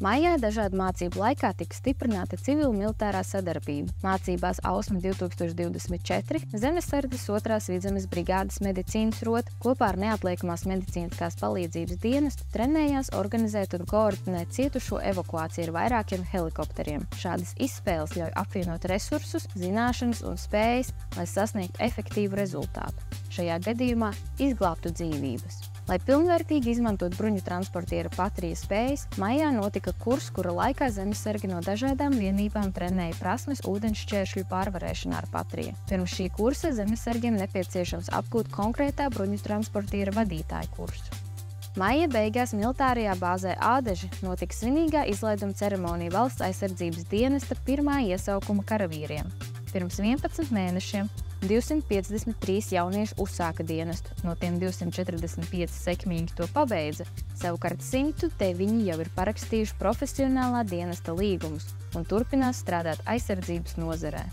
Maijā dažādu mācību laikā tika stiprināta civil-militārā sadarbība. Mācībās Ausma 2024 Zemesardzes 2. Vidzemes brigādes medicīnas rota kopā ar neatliekamās medicīniskās palīdzības dienestu trenējās organizēt un koordinēt cietušo evakuāciju ar vairākiem helikopteriem. Šādas izspēles ļauj apvienot resursus, zināšanas un spējas, lai sasniegtu efektīvu rezultātu. Šajā gadījumā izglābtu dzīvības. Lai pilnvērtīgi izmantot bruņu transportiera Patrija spējas, maijā notika kurs, kura laikā zemesargi no dažādām vienībām trenēja prasmes ūdenšķēršļu pārvarēšanā ar Patriju. Pirms šī kursa zemesargiem nepieciešams apgūt konkrētā bruņu transportiera vadītāja kursu. Maija beigās militārajā bāzē Ādeži notika svinīgā izlaiduma ceremonija Valsts aizsardzības dienesta pirmā iesaukuma karavīriem. Pirms 11 mēnešiem 253 jaunieši uzsāka dienestu, no tiem 245 sekmīgi to pabeidza, savukārt 109 jau ir parakstījuši profesionālā dienesta līgumus un turpinās strādāt aizsardzības nozarē.